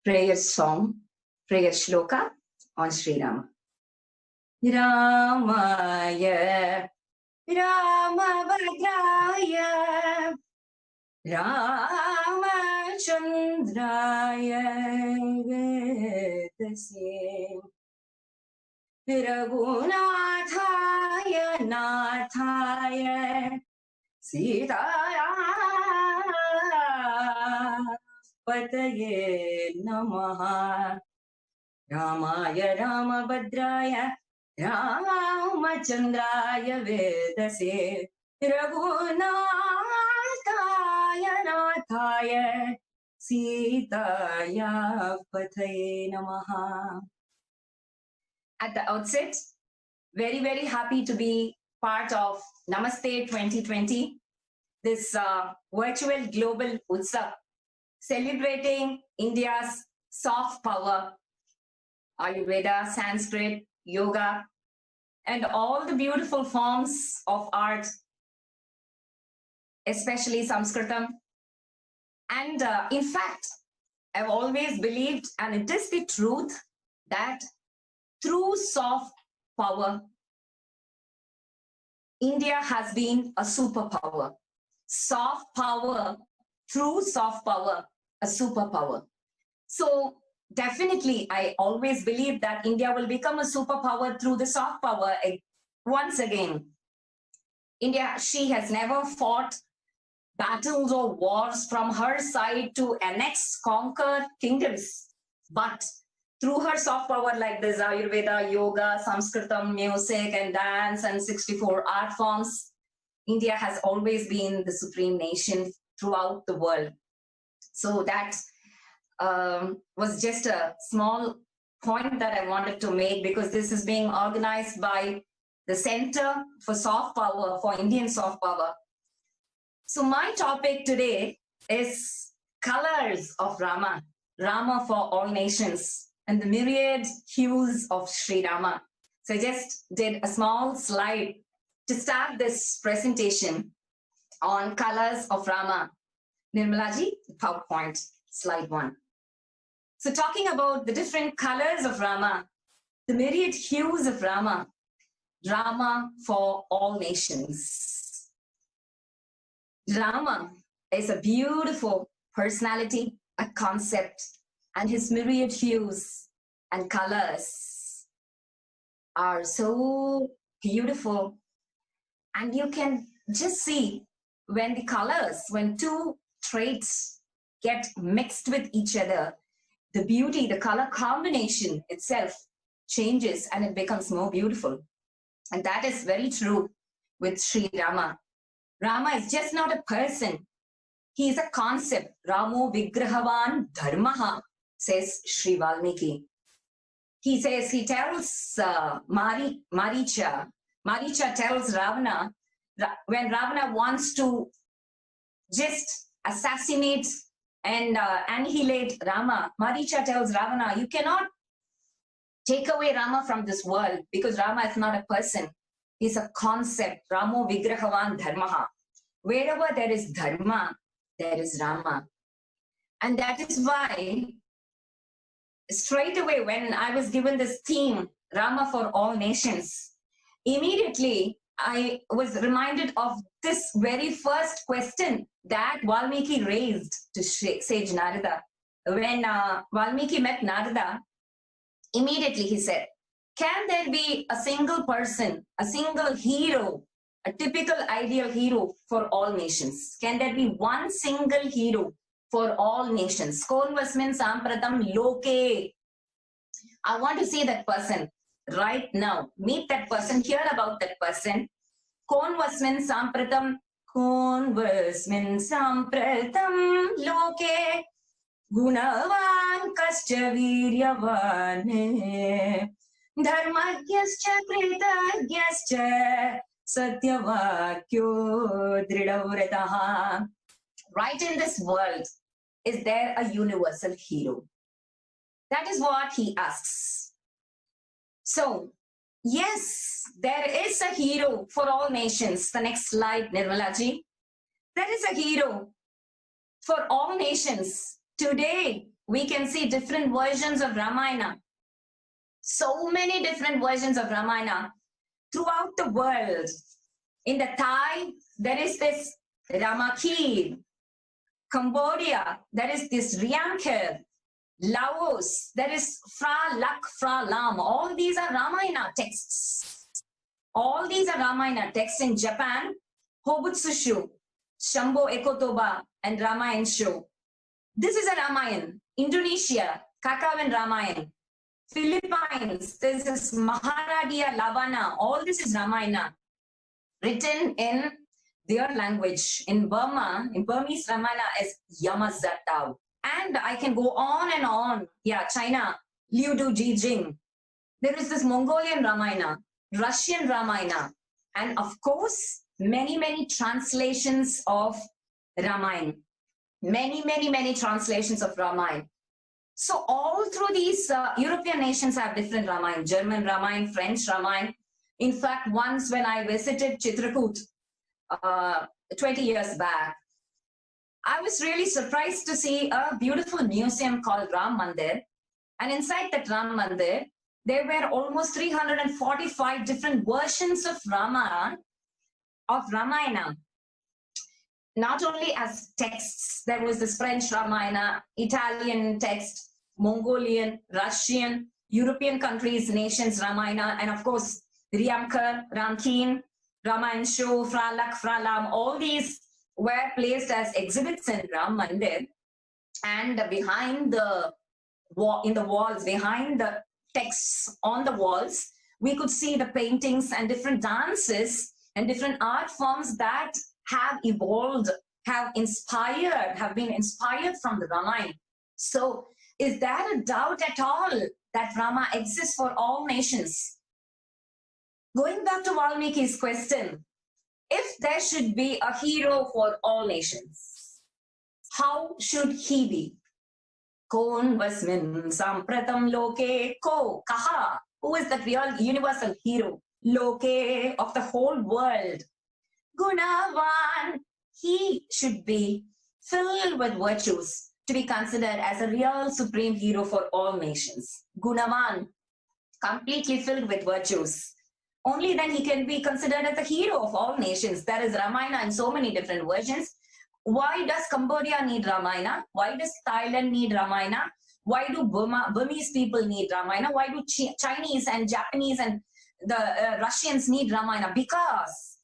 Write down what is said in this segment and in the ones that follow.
prayer song, prayer shloka on Sri Rama. Ramaya, Ramabhadraya, Ramachandraya Vedase, Raghunathaya Nathaya Sitaya Pataye Namaha. Ramaya Ramabhadraya Ramachandraya Vedase Raghunataya Nathaya Sitaya Pathaye Namaha. At the outset, very, very happy to be part of Namaste 2020, this virtual global Utsav, celebrating India's soft power, Ayurveda, Sanskrit, yoga, and all the beautiful forms of art, especially Sanskritam. And in fact, I've always believed, and it is the truth, that through soft power, India has been a superpower. Soft power, through soft power, a superpower. So definitely, I always believe that India will become a superpower through the soft power. Once again, India, she has never fought battles or wars from her side to annex, conquer kingdoms. But through her soft power like this, Ayurveda, yoga, Sanskritam, music and dance and 64 art forms, India has always been the supreme nation throughout the world. So that was just a small point that I wanted to make, because this is being organized by the Center for Soft Power, for Indian Soft Power. So my topic today is colors of Rama, Rama for all nations, and the myriad hues of Sri Rama. So I just did a small slide to start this presentation on colors of Rama. Nirmalaji, PowerPoint, slide 1. So talking about the different colors of Rama, the myriad hues of Rama, Rama for all nations. Rama is a beautiful personality, a concept, and his myriad hues and colors are so beautiful. And you can just see when the colors, when two traits get mixed with each other, the beauty, the color combination itself changes and it becomes more beautiful. And that is very true with Sri Rama. Rama is just not a person. He is a concept. Ramo Vigrahavan Dharmaha, says Sri Valmiki. He says, he tells Maricha tells Ravana, when Ravana wants to just assassinate and annihilate Rama, Maricha tells Ravana, you cannot take away Rama from this world, because Rama is not a person. He's a concept. Ramo Vigrahavan Dharmaha. Wherever there is Dharma, there is Rama. And that is why straight away when I was given this theme, Rama for all nations, immediately I was reminded of this very first question that Valmiki raised to sage Narada. When Valmiki met Narada, immediately he said, can there be a single person, a single hero, a typical ideal hero for all nations? Can there be one single hero for all nations? Konvasmin Sampratam Loke. I want to see that person right now. Meet that person, hear about that person. Konvasmin Sampratam, Konvasmin Sampratam Loke. Gunavan Kascha Viryavan Dharmagyascha Kritagyascha Satyavakyo Dridavrataha. Right in this world, is there a universal hero? That is what he asks. So, yes, there is a hero for all nations. The next slide, Nirmalaji. There is a hero for all nations. Today, we can see different versions of Ramayana. So many different versions of Ramayana throughout the world. In the Thai, there is this Ramakir. Cambodia, there is this Riamker. Laos, there is Phra Lak Phra Lam. All these are Ramayana texts. All these are Ramayana texts. In Japan, Hobutsushu, Shambho Ekotoba, and Ramayan Show. This is a Ramayan. Indonesia, Kakawin Ramayan. Philippines, this is Maharadia Lavana. All this is Ramayana, written in their language. In Burma, in Burmese, Ramayana is Yamazatau. And I can go on and on. Yeah, China, Liu Du Jing. There is this Mongolian Ramayana, Russian Ramayana, and of course, many, many translations of Ramayana. Many translations of Ramayana. So all through these European nations have different Ramayana, German Ramayana, French Ramayana. In fact, once when I visited Chitrakoot 20 years back, I was really surprised to see a beautiful museum called Ram Mandir. And inside that Ram Mandir, there were almost 345 different versions of Ramayana. Not only as texts, there was this French Ramayana, Italian text, Mongolian, Russian, European countries, nations Ramayana, and of course, Riamkar, Ramkeen, Ramayan Show, Phra Lak Phra Lam, all these were placed as exhibits in Ram Mandir. And behind the wall, in the walls, behind the texts on the walls, we could see the paintings and different dances and different art forms that have evolved, have been inspired from the Ramayana. So is there a doubt at all that Rama exists for all nations? Going back to Valmiki's question, if there should be a hero for all nations, how should he be? Kon vasmin sampratam loke ko kaha? Who is the real universal hero? Loke, of the whole world. Gunavan, he should be filled with virtues to be considered as a real supreme hero for all nations. Gunavan, completely filled with virtues. Only then he can be considered as a hero of all nations. There is Ramayana in so many different versions. Why does Cambodia need Ramayana? Why does Thailand need Ramayana? Why do Burmese people need Ramayana? Why do Chinese and Japanese and the Russians need Ramayana? Because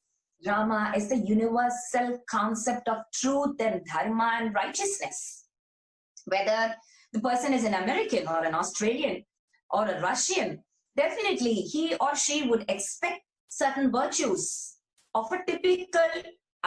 Rama is the universal concept of truth and dharma and righteousness. Whether the person is an American or an Australian or a Russian, definitely he or she would expect certain virtues of a typical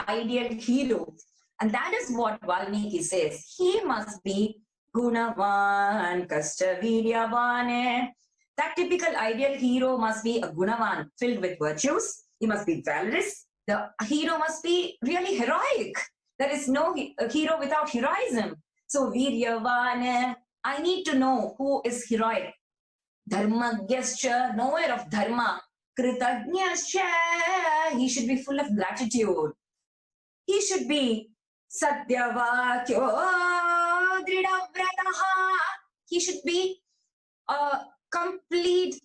ideal hero. And that is what Valmiki says. He must be Gunavan, Kastaviryavane. That typical ideal hero must be a Gunavan, filled with virtues. He must be valorous. The hero must be really heroic. There is no hero without heroism. So Viryavane, I need to know who is heroic. Dharmagyascha, knower of dharma. Kritagnyascha, he should be full of gratitude. He should be Satyavakyo Dridavrataha. He should be a complete,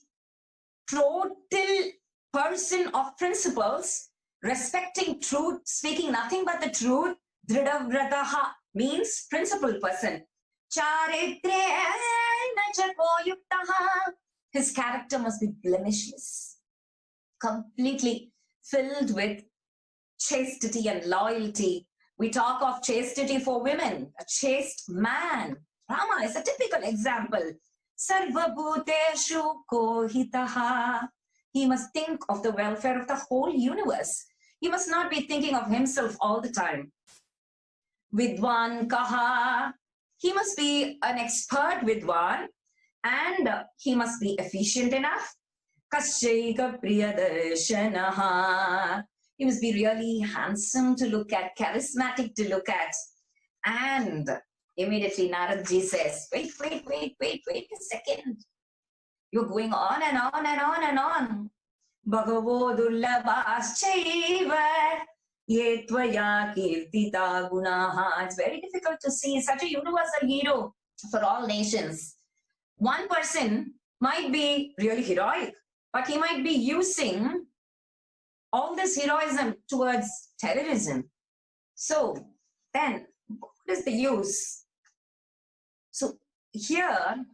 total person of principles, respecting truth, speaking nothing but the truth. Dridavrataha means principled person. His character must be blemishless, completely filled with chastity and loyalty. We talk of chastity for women, a chaste man. Rama is a typical example. Sarva bhuteshu kohitaha. He must think of the welfare of the whole universe. He must not be thinking of himself all the time. Vidwan kaha. He must be an expert Vidwan, and he must be efficient enough. Kashyika priyadarshanaha. He must be really handsome to look at, charismatic to look at. And immediately Naradji says, wait a second. You're going on and on and on and on. Bhagavo dullabhaschaiva yetvaya kirtita gunaha. It's very difficult to see such a universal hero for all nations. One person might be really heroic, but he might be using all this heroism towards terrorism. So then what is the use? So here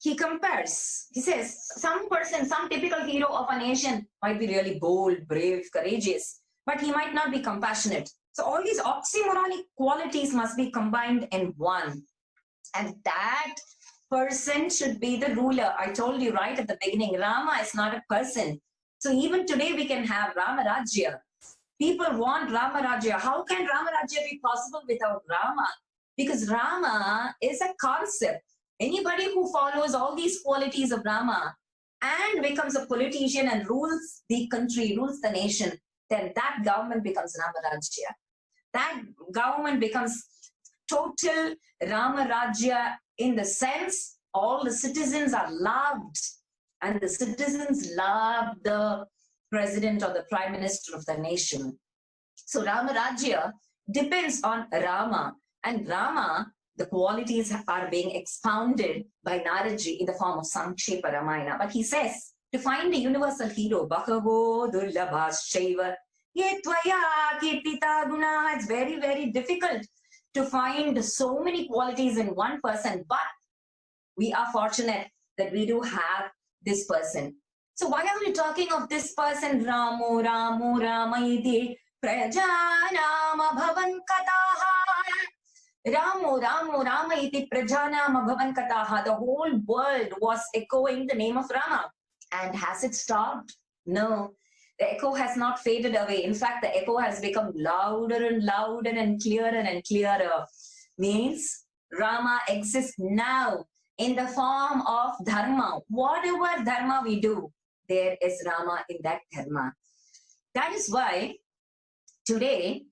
he compares, he says some person, some typical hero of a nation might be really bold, brave, courageous, but he might not be compassionate. So all these oxymoronic qualities must be combined in one. And that person should be the ruler. I told you right at the beginning, Rama is not a person. So even today we can have Rama Rajya. People want Rama Rajya. How can Rama Rajya be possible without Rama? Because Rama is a concept. Anybody who follows all these qualities of Rama and becomes a politician and rules the country, rules the nation, then that government becomes Rama Rajya. That government becomes total Rama Rajya in the sense all the citizens are loved and the citizens love the president or the prime minister of the nation. So Rama Rajya depends on Rama, and Rama, the qualities are being expounded by Naradji in the form of Sankshepa Ramayana. But he says, to find a universal hero, Bhagavo Durlabhashaiva Yetvaya Kirtita Guna, it's very, very difficult to find so many qualities in one person, but we are fortunate that we do have this person. So why are we talking of this person? Ramo, Ramo, Ramaiti, Prajanama Bhavan Kataha. Ramo, Ramo, Ramaiti, Prajanama Bhavan Kataha. The whole world was echoing the name of Rama. And has it stopped? No. The echo has not faded away. In fact, the echo has become louder and louder and clearer. Means Rama exists now in the form of dharma. Whatever dharma we do, there is Rama in that dharma. That is why today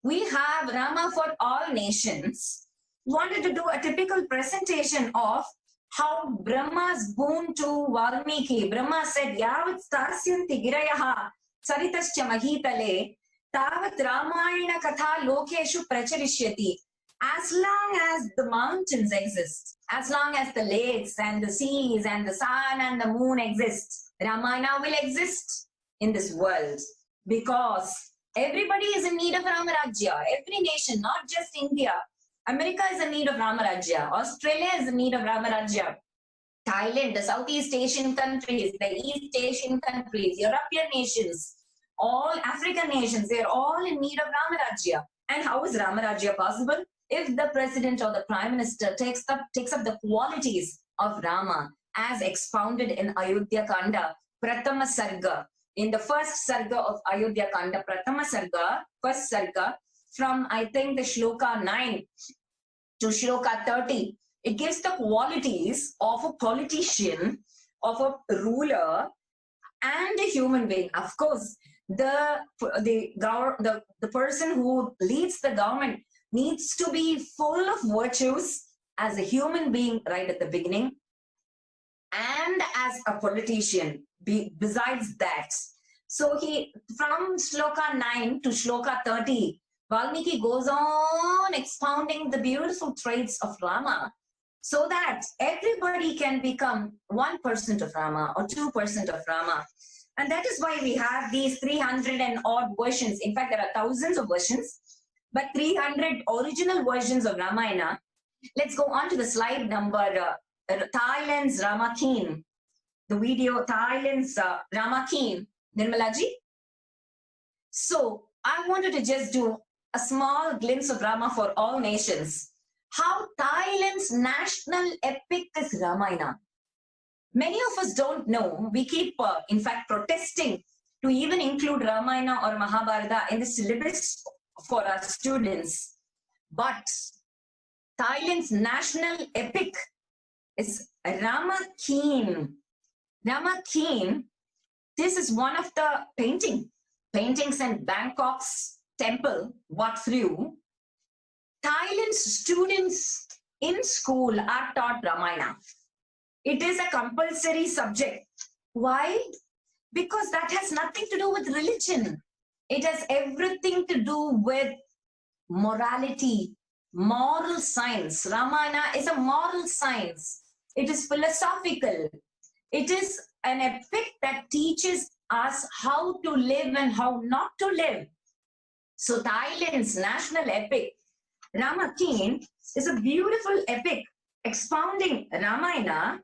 we have Rama for all nations. Wanted to do a typical presentation of how Brahma's boon to Valmiki. Brahma said, Yavat stasyanti girayaha saritascha mahitale tavat Ramayana katha lokeshu pracharishyati. As long as the mountains exist, as long as the lakes and the seas and the sun and the moon exist, Ramayana will exist in this world, because everybody is in need of Rama Rajya. Every nation, not just India. America is in need of Rama Rajya. Australia is in need of Rama Rajya. Thailand, the Southeast Asian countries, the East Asian countries, European nations, all African nations, they are all in need of Rama Rajya. And how is Rama Rajya possible? If the president or the prime minister takes up the qualities of Rama as expounded in Ayodhya Kanda, Pratama Sarga. In the first Sarga of Ayodhya Kanda, Pratama Sarga, first Sarga, from I think the Shloka 9 to Shloka 30, it gives the qualities of a politician, of a ruler, and a human being. Of course, the person who leads the government needs to be full of virtues as a human being right at the beginning, and as a politician besides that. So from Shloka 9 to Shloka 30, Valmiki goes on expounding the beautiful traits of Rama so that everybody can become 1% of Rama or 2% of Rama. And that is why we have these 300 and odd versions. In fact, there are thousands of versions, but 300 original versions of Ramayana. Let's go on to the slide number, Thailand's Rama Keen. The video, Thailand's Rama Keen. Nirmalaji? So I wanted to just do a small glimpse of Rama for all nations. How Thailand's national epic is Ramayana. Many of us don't know. We keep, in fact, protesting to even include Ramayana or Mahabharata in the syllabus for our students. But Thailand's national epic is Rama Keen. Rama Keen, this is one of the paintings in Bangkok's temple, Wat Phra. Thailand's students in school are taught Ramayana. It is a compulsory subject. Why? Because that has nothing to do with religion. It has everything to do with morality, moral science. Ramayana is a moral science. It is philosophical. It is an epic that teaches us how to live and how not to live. So Thailand's national epic, Ramakien, is a beautiful epic expounding Ramayana.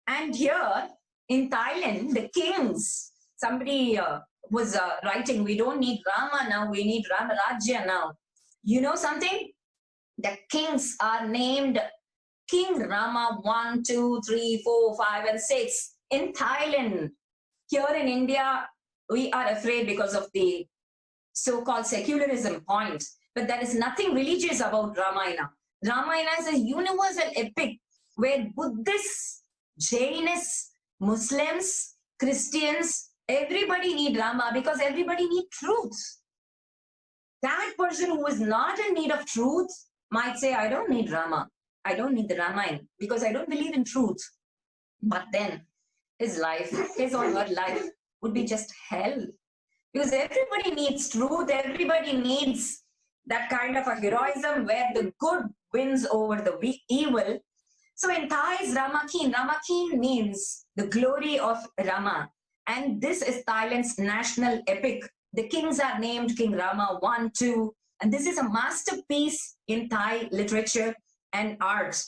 And here in Thailand, the kings, somebody was writing, we don't need Rama now, we need Ramarajya now. You know something? The kings are named King Rama 1, 2, 3, 4, 5, and 6 in Thailand. Here in India, we are afraid because of the so-called secularism point, but there is nothing religious about Ramayana. Ramayana is a universal epic where Buddhists, Jainists, Muslims, Christians, everybody need Rama because everybody need truth. That person who is not in need of truth might say, I don't need Rama. I don't need the Ramayana because I don't believe in truth. But then his life, his or her life would be just hell. Because everybody needs truth. Everybody needs that kind of a heroism where the good wins over the evil. So in Thai's Ramakien, Ramakien means the glory of Rama. And this is Thailand's national epic. The kings are named King Rama 1, 2. And this is a masterpiece in Thai literature and art.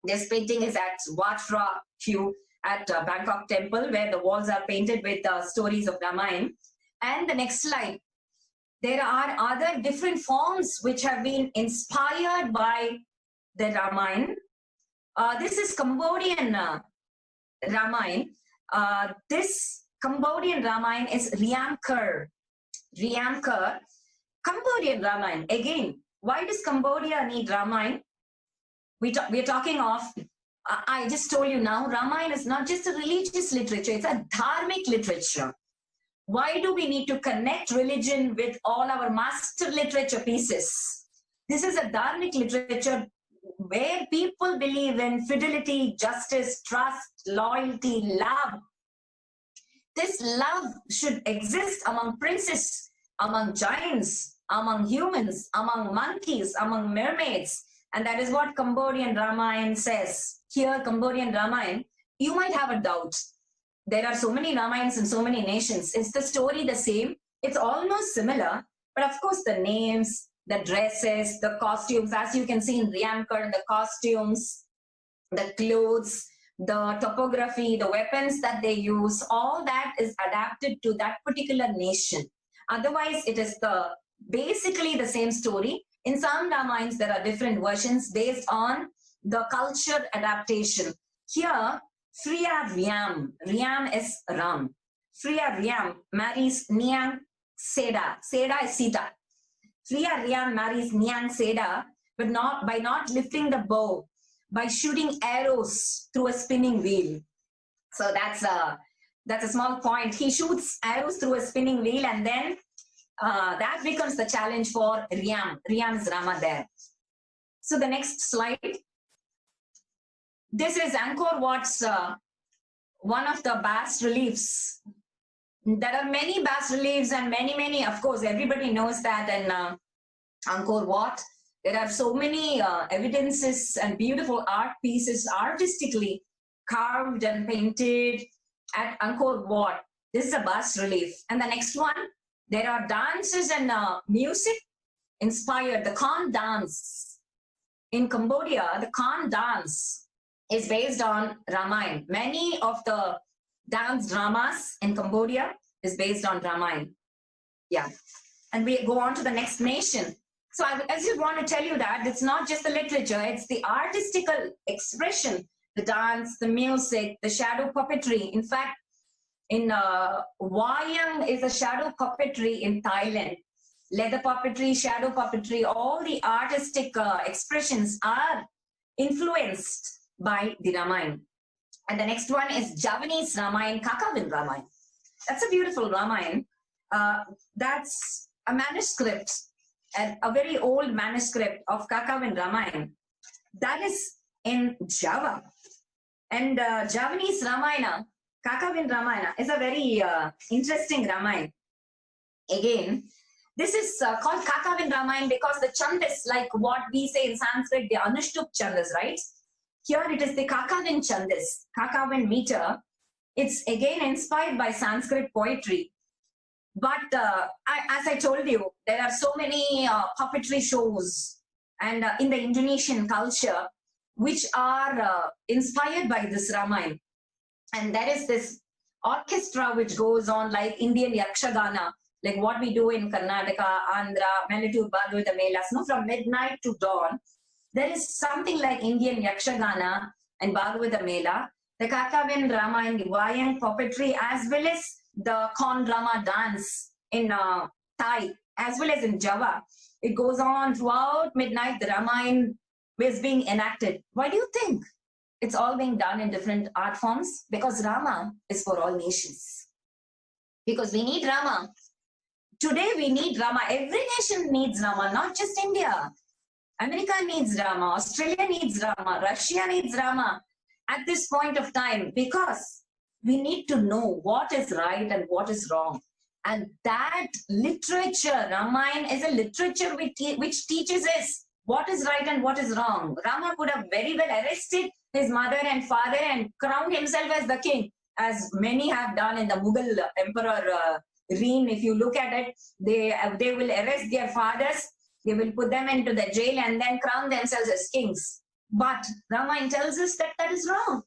This painting is at Wat Phra Hue at Bangkok Temple, where the walls are painted with stories of Ramayana. And the next slide. There are other different forms which have been inspired by the Ramayana. This is Cambodian Ramayana. This Cambodian Ramayana is Riam Ker. Riam Ker. Cambodian Ramayana. Again, why does Cambodia need Ramayana? We're talking of, I just told you now, Ramayana is not just a religious literature, it's a dharmic literature. Why do we need to connect religion with all our master literature pieces? This is a dharmic literature where people believe in fidelity, justice, trust, loyalty, love. This love should exist among princes, among giants, among humans, among monkeys, among mermaids. And that is what Cambodian Ramayana says. Here, Cambodian Ramayana, you might have a doubt. There are so many Ramayans in so many nations. Is the story the same? It's almost similar, but of course the names, the dresses, the costumes, as you can see in Riamkar, the costumes, the clothes, the topography, the weapons that they use, all that is adapted to that particular nation. Otherwise, it is basically the same story. In some Ramayans, there are different versions based on the culture adaptation. Here, Phria Riam, Riam is Ram. Phria Riam marries Niang Seda. Seda is Sita. Phria Riam marries Niang Seda, but not by not lifting the bow, by shooting arrows through a spinning wheel. So that's a small point. He shoots arrows through a spinning wheel, and then that becomes the challenge for Riam. Riam is Rama there. So the next slide. This is Angkor Wat's one of the bas reliefs. There are many bas reliefs and many, of course, everybody knows that in Angkor Wat. There are so many evidences and beautiful art pieces artistically carved and painted at Angkor Wat. This is a bas relief. And the next one, there are dances and music inspired. The Khon dance. In Cambodia, the Khon dance is based on Ramayana. Many of the dance dramas in Cambodia is based on Ramayana. Yeah. And we go on to the next nation. So I just want to tell you that it's not just the literature, it's the artistical expression, the dance, the music, the shadow puppetry. In fact, in Wayang is a shadow puppetry in Thailand. Leather puppetry, shadow puppetry, all the artistic expressions are influenced by the Ramayana. And the next one is Javanese Ramayana, Kakavin Ramayana. That's a beautiful Ramayana. That's a manuscript, a very old manuscript of Kakavin Ramayana. That is in Java. And Javanese Ramayana, Kakavin Ramayana, is a very interesting Ramayana. Again, This is called Kakavin Ramayana because the Chandas, like what we say in Sanskrit, the Anushtup Chandas, right? Here it is the Kakavin Chandas, Kakavin meter. It's again inspired by Sanskrit poetry. But as I told you, there are so many puppetry shows and in the Indonesian culture which are inspired by this Ramayana. And there is this orchestra which goes on like Indian Yakshagana, like what we do in Karnataka, Andhra, Melittur, Bhagavata Melas, no, from midnight to dawn. There is something like Indian Yakshagana and Bhagavata Mela, the Kakavin Ramayana, Wayang puppetry, as well as the Kon Rama dance in Thai, as well as in Java. It goes on throughout midnight. The Ramayana is being enacted. Why do you think it's all being done in different art forms? Because Rama is for all nations. Because we need Rama. Today we need Rama. Every nation needs Rama, not just India. America needs Rama. Australia needs Rama. Russia needs Rama at this point of time, because we need to know what is right and what is wrong. And that literature, Ramayana, is a literature which teaches us what is right and what is wrong. Rama could have very well arrested his mother and father and crowned himself as the king, as many have done in the Mughal emperor reign. If you look at it, they will arrest their fathers, they will put them into the jail and then crown themselves as kings. But Ramayana tells us that that is wrong.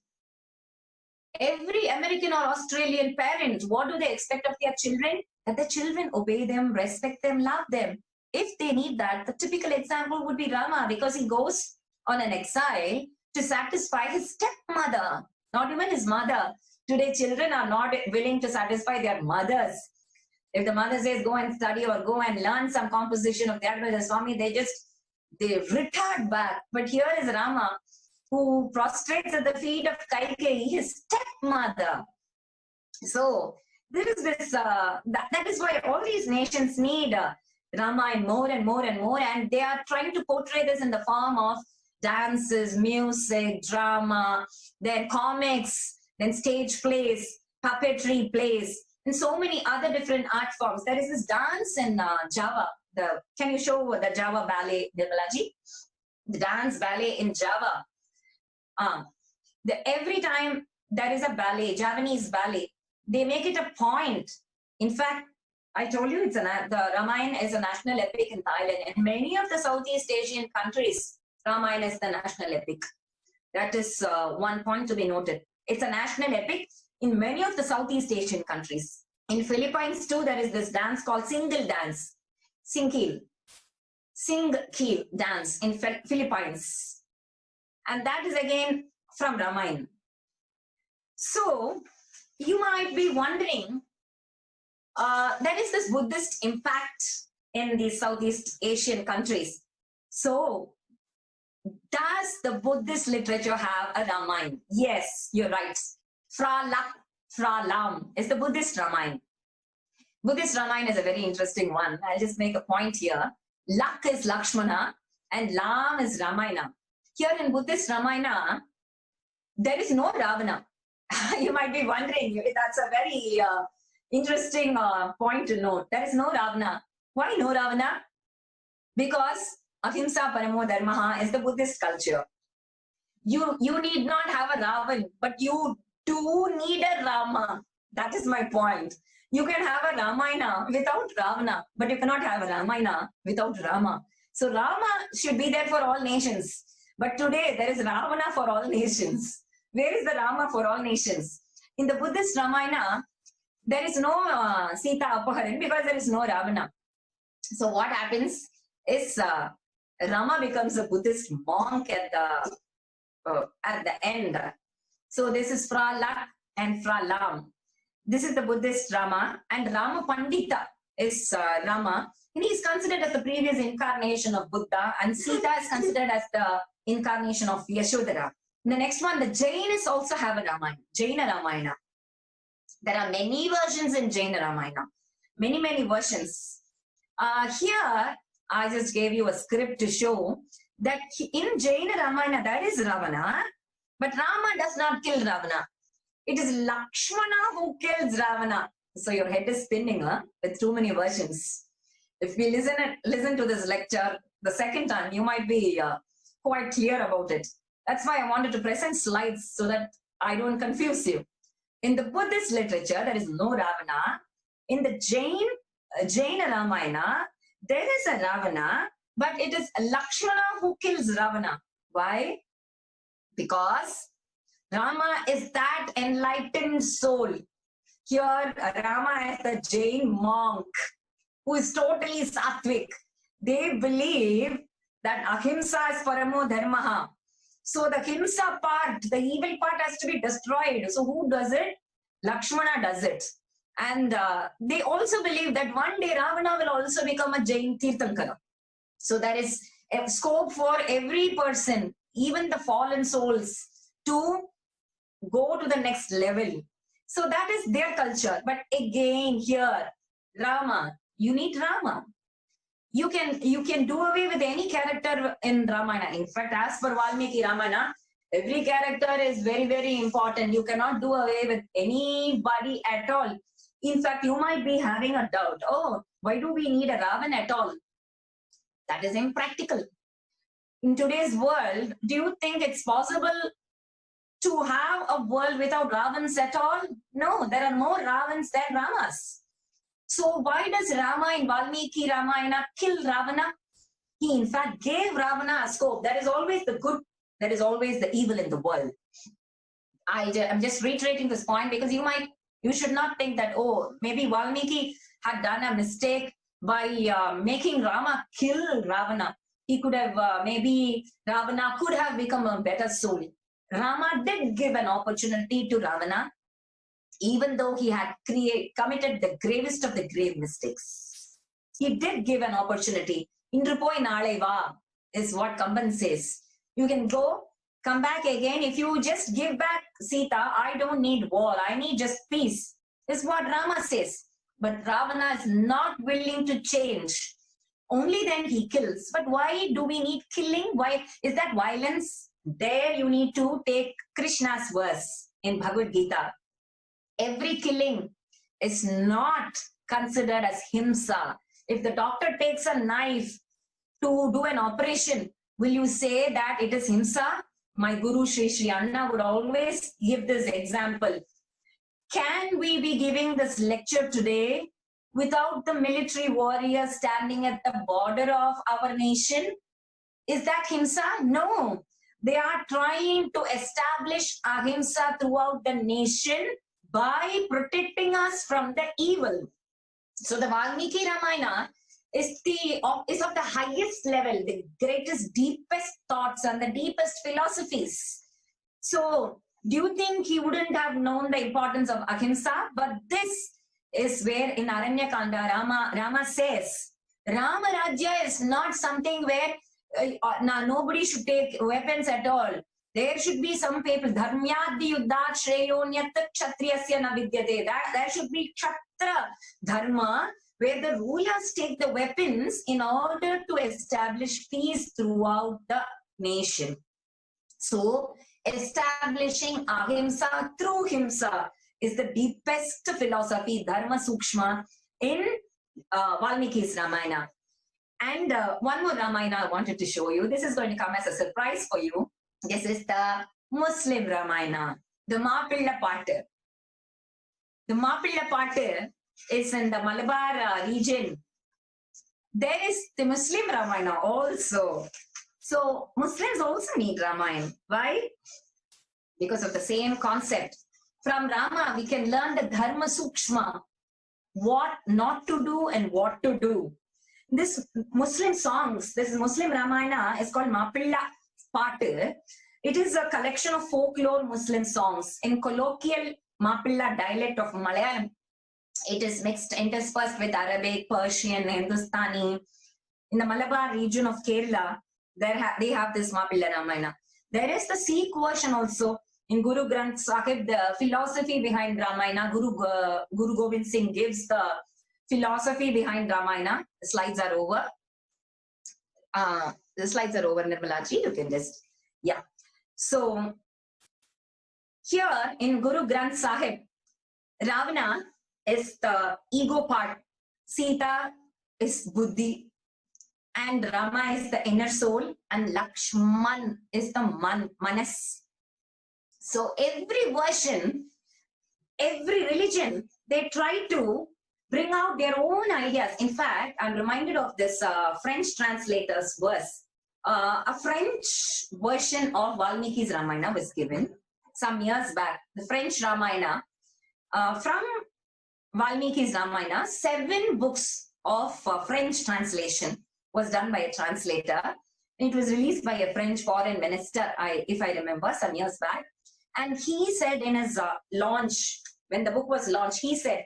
Every American or Australian parent, what do they expect of their children? That the children obey them, respect them, love them. If they need that, the typical example would be Rama, because he goes on an exile to satisfy his stepmother, not even his mother. Today, children are not willing to satisfy their mothers. If the mother says go and study or go and learn some composition of Tyagaraja Swami, they retard back. But here is Rama, who prostrates at the feet of Kaikeyi, his stepmother. So there is this, that is why all these nations need Rama and more and more and more, and they are trying to portray this in the form of dances, music, drama, then comics, then stage plays, puppetry plays, and so many other different art forms. There is this dance in Java. Can you show the Java ballet, Nirmalaji? The dance ballet in Java. Every time there is a ballet, Javanese ballet, they make it a point. In fact, I told you the Ramayana is a national epic in Thailand. In many of the Southeast Asian countries, Ramayana is the national epic. That is one point to be noted. It's a national epic in many of the Southeast Asian countries. In Philippines too, there is this dance called Single dance. Singkil dance in Philippines. And that is again from Ramayana. So you might be wondering, there is this Buddhist impact in the Southeast Asian countries. So does the Buddhist literature have a Ramayana? Yes, you're right. Phra Lak, Phra Lam is the Buddhist Ramayana. Buddhist Ramayana is a very interesting one. I'll just make a point here. Lak is Lakshmana and Lam is Ramayana. Here in Buddhist Ramayana, there is no Ravana. You might be wondering, that's a very interesting point to note. There is no Ravana. Why no Ravana? Because Ahimsa Paramo Dharmaha is the Buddhist culture. You need not have a Ravan, but you do need a Rama. That is my point. You can have a Ramayana without Ravana, but you cannot have a Ramayana without Rama. So Rama should be there for all nations. But today there is Ravana for all nations. Where is the Rama for all nations? In the Buddhist Ramayana, there is no Sita Apaharan because there is no Ravana. So what happens is Rama becomes a Buddhist monk at the end. So this is Phra Lak and Phra Lam. This is the Buddhist Rama, and Rama Pandita is Rama, and he is considered as the previous incarnation of Buddha, and Sita is considered as the incarnation of Yashodhara. The next one, the Jainas also have a Ramayana, Jaina Ramayana. There are many versions in Jaina Ramayana, many versions. Here, I just gave you a script to show that in Jaina Ramayana, there is Ravana, but Rama does not kill Ravana. It is Lakshmana who kills Ravana. So your head is spinning with too many versions. if we listen to this lecture the second time, you might be quite clear about it. That's why I wanted to present slides so that I don't confuse you. In the Buddhist literature, there is no Ravana. In the Jaina Ramayana, there is a Ravana, but it is Lakshmana who kills Ravana. Why? Because Rama is that enlightened soul. Here, Rama is the Jain monk who is totally sattvic. They believe that ahimsa is paramo dharmaha. So the himsa part, the evil part has to be destroyed. So who does it? Lakshmana does it. And they also believe that one day Ravana will also become a Jain Tirthankara. So there is a scope for every person, even the fallen souls, to go to the next level. So that is their culture. But again here, Rama, you need Rama. You can do away with any character in Ramayana. In fact, as per Valmiki Ramayana, every character is very, very important. You cannot do away with anybody at all. In fact, you might be having a doubt. Oh, why do we need a Ravan at all? That is impractical. In today's world, do you think it's possible to have a world without Ravans at all? No, there are more Ravans than Ramas. So why does Rama in Valmiki Ramayana kill Ravana? He in fact gave Ravana a scope. There is always the good, there is always the evil in the world. I'm just reiterating this point because you should not think that, oh, maybe Valmiki had done a mistake by making Rama kill Ravana. He could have, maybe Ravana could have become a better soul. Rama did give an opportunity to Ravana, even though he had committed the gravest of the grave mistakes. He did give an opportunity. Indru poi naale va is what Kamban says. You can go, come back again. If you just give back Sita, I don't need war. I need just peace. Is what Rama says. But Ravana is not willing to change. Only then he kills. But why do we need killing? Why is that violence? There you need to take Krishna's verse in Bhagavad Gita. Every killing is not considered as himsa. If the doctor takes a knife to do an operation, will you say that it is himsa? My Guru Sri Anna would always give this example. Can we be giving this lecture today without the military warriors standing at the border of our nation? Is that himsa? No. They are trying to establish ahimsa throughout the nation by protecting us from the evil. So the Valmiki Ramayana is of the highest level, the greatest, deepest thoughts and the deepest philosophies. So do you think he wouldn't have known the importance of ahimsa? But this is where in Aranyakanda, Rama says, Rama Rajya is not something where nobody should take weapons at all. There should be some people, dharmyadi yuddhat shreyonyat kshatriyasya na vidyate. There should be kshatriya dharma, where the rulers take the weapons in order to establish peace throughout the nation. So, establishing ahimsa through himsa is the deepest philosophy, dharma sukshma, in Valmiki's Ramayana. And one more Ramayana I wanted to show you. This is going to come as a surprise for you. This is the Muslim Ramayana, the Mapilla Pattu. The Mapilla Pattu is in the Malabar region. There is the Muslim Ramayana also. So Muslims also need Ramayana. Why? Because of the same concept. From Rama, we can learn the Dharma Sukshma, what not to do and what to do. This Muslim songs, this Muslim Ramayana is called Mapilla Pattu. It is a collection of folklore Muslim songs in colloquial Mapilla dialect of Malayalam. It is mixed, interspersed with Arabic, Persian, Hindustani. In the Malabar region of Kerala, they have this Mapilla Ramayana. There is the Sikh version also in Guru Granth Sahib, the philosophy behind Ramayana. Guru Gobind Singh gives the philosophy behind Ramayana. The slides are over. Nirmala ji. You can just, yeah. So, here in Guru Granth Sahib, Ravana is the ego part. Sita is Buddhi, and Rama is the inner soul, and Lakshman is the Manas. So every version, every religion, they try to bring out their own ideas. In fact, I'm reminded of this French translator's verse. A French version of Valmiki's Ramayana was given some years back. The French Ramayana, from Valmiki's Ramayana, 7 books of French translation was done by a translator. It was released by a French foreign minister, if I remember, some years back. And he said in his launch, when the book was launched, he said,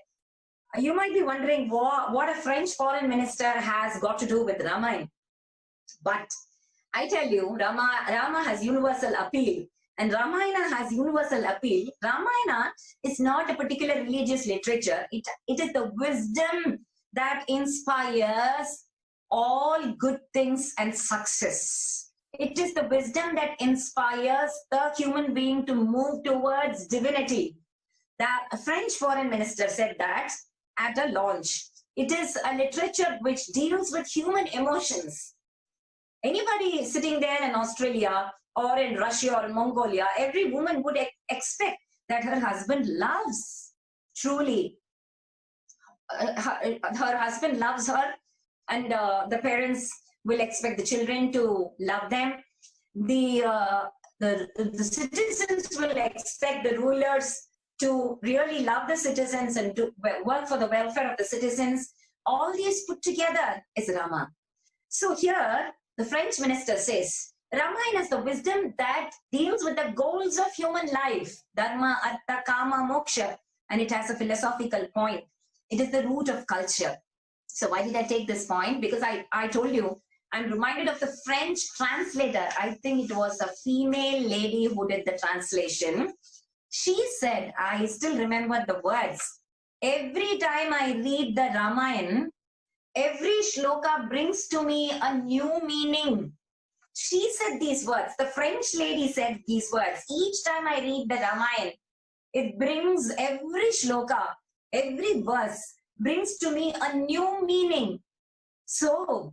you might be wondering what a French foreign minister has got to do with Ramayana. But I tell you, Rama has universal appeal, and Ramayana has universal appeal. Ramayana is not a particular religious literature. It is the wisdom that inspires all good things and success. It is the wisdom that inspires the human being to move towards divinity. The French foreign minister said that at a launch. It is a literature which deals with human emotions. Anybody sitting there in Australia or in Russia or in Mongolia, every woman would expect that her husband loves, truly. Her husband loves her, and the parents will expect the children to love them. The citizens will expect the rulers to really love the citizens and to work for the welfare of the citizens. All these put together is Rama. So here, the French minister says, Ramayana is the wisdom that deals with the goals of human life, dharma, artha, kama, moksha, and it has a philosophical point. It is the root of culture. So why did I take this point? Because I told you, I'm reminded of the French translator. I think it was a female lady who did the translation. She said, I still remember the words, every time I read the Ramayana, every shloka brings to me a new meaning. She said these words. The French lady said these words. Each time I read the Ramayana, it brings every shloka, every verse brings to me a new meaning. So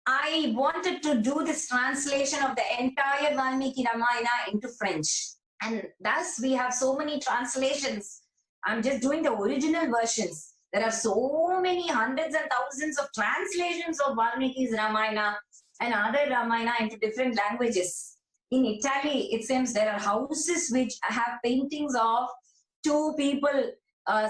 I wanted to do this translation of the entire Valmiki Ramayana into French. And thus we have so many translations. I'm just doing the original versions. There are so many hundreds and thousands of translations of Valmiki's Ramayana and other Ramayana into different languages. In Italy, it seems there are houses which have paintings of 2 people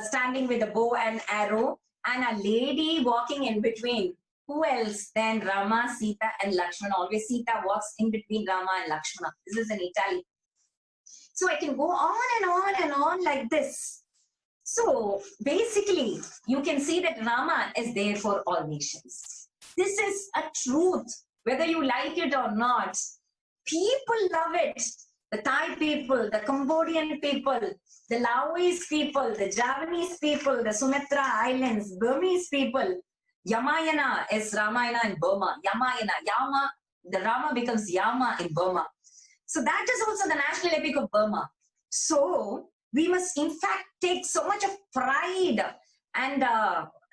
standing with a bow and arrow and a lady walking in between. Who else than Rama, Sita and Lakshmana? Always Sita walks in between Rama and Lakshmana. This is in Italy. So I can go on and on and on like this. So basically, you can see that Rama is there for all nations. This is a truth, whether you like it or not. People love it. The Thai people, the Cambodian people, the Laois people, the Javanese people, the Sumatra Islands, Burmese people. Yamayana is Ramayana in Burma. Yamayana, Yama, the Rama becomes Yama in Burma. So that is also the national epic of Burma. So we must in fact take so much of pride and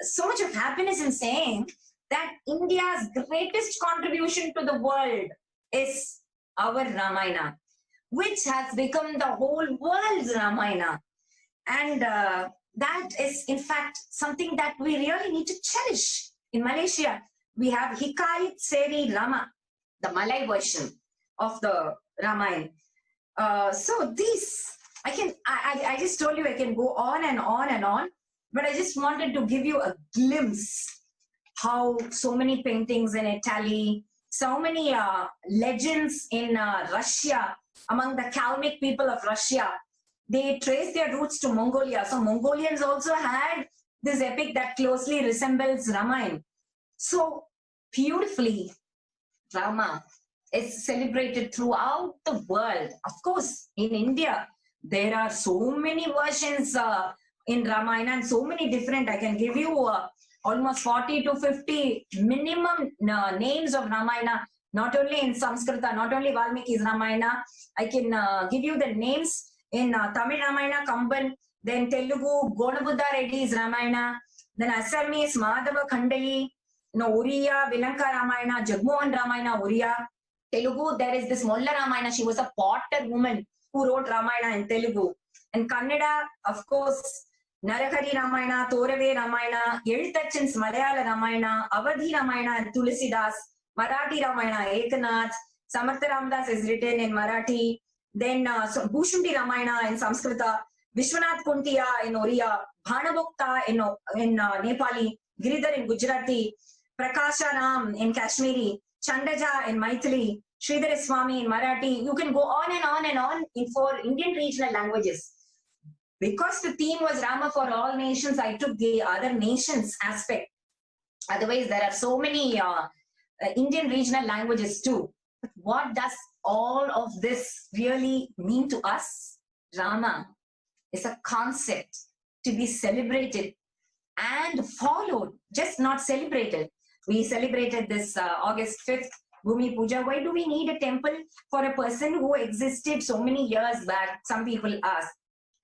so much of happiness in saying that India's greatest contribution to the world is our Ramayana, which has become the whole world's Ramayana. And that is in fact something that we really need to cherish. In Malaysia, we have Hikayat Seri Rama, the Malay version of the Ramayana. So these, I just told you I can go on and on and on, but I just wanted to give you a glimpse how so many paintings in Italy, so many legends in Russia, among the Kalmyk people of Russia, they trace their roots to Mongolia. So Mongolians also had this epic that closely resembles Ramayana. So beautifully, Rama is celebrated throughout the world. Of course, in India, there are so many versions in Ramayana and so many different. I can give you almost 40 to 50 minimum names of Ramayana, not only in Sanskrita, not only Valmiki's Ramayana. I can give you the names in Tamil Ramayana, Kamban, then Telugu, Gonabuddha Reddy's Ramayana, then Assamese, Madhava Khandali, No, Oriya, Vinaka Ramayana, Jagmohan Ramayana, Oriya. Telugu, there is this Molla Ramayana. She was a potter woman who wrote Ramayana in Telugu. And Kannada, of course, Narahari Ramayana, Torave Ramayana, Elthachan's Malayala Ramayana, Avadhi Ramayana and Tulsidas, Marathi Ramayana, Ekanath, Samartha Ramdas is written in Marathi. Then Bhushundi Ramayana in Sanskrita, Vishwanath Kuntiya in Oriya, Bhanabhukta in Nepali, Giridhar in Gujarati, Prakasha Ram in Kashmiri, Chandaja in Maithili, Sridhar Swami in Marathi. You can go on and on and on for Indian regional languages. Because the theme was Rama for all nations, I took the other nations aspect. Otherwise, there are so many Indian regional languages too. But what does all of this really mean to us? Rama is a concept to be celebrated and followed, just not celebrated. We celebrated this August 5th, Bhumi Puja. Why do we need a temple for a person who existed so many years back? Some people ask.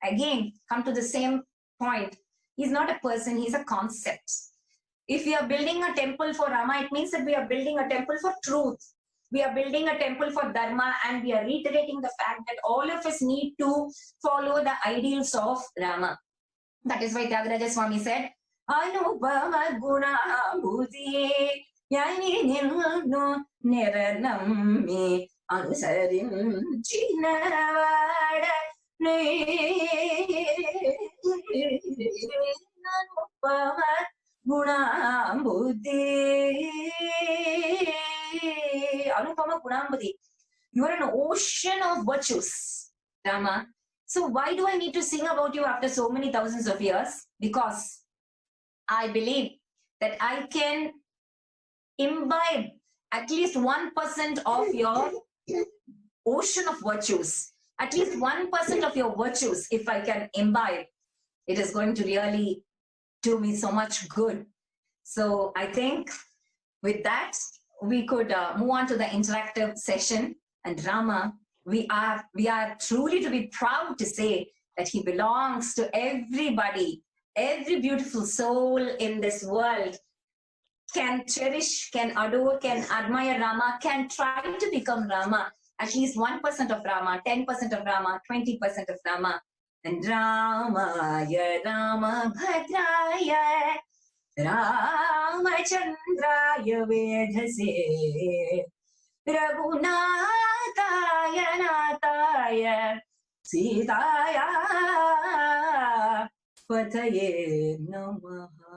Again, come to the same point. He's not a person, he's a concept. If we are building a temple for Rama, it means that we are building a temple for truth. We are building a temple for Dharma, and we are reiterating the fact that all of us need to follow the ideals of Rama. That is why Tyagaraja Swami said, Anubhava guna bhuti yani nirno niranammi ansarin chinavada Anubhava guna bhuti Anupama Gunambudi. You are an ocean of virtues, Rama. So why do I need to sing about you after so many thousands of years? Because I believe that I can imbibe at least 1% of your ocean of virtues. At least 1% of your virtues, if I can imbibe, it is going to really do me so much good. So I think with that, we could move on to the interactive session. And Rama, we are truly to be proud to say that he belongs to everybody. Every beautiful soul in this world can cherish, can adore, can admire Rama, can try to become Rama. At least 1% of Rama, 10% of Rama, 20% of Rama. And Ramaya Rama Bhadraya Ramachandraya Vedhase Raghunataya Nataya Sitaya Pathaye Namaha.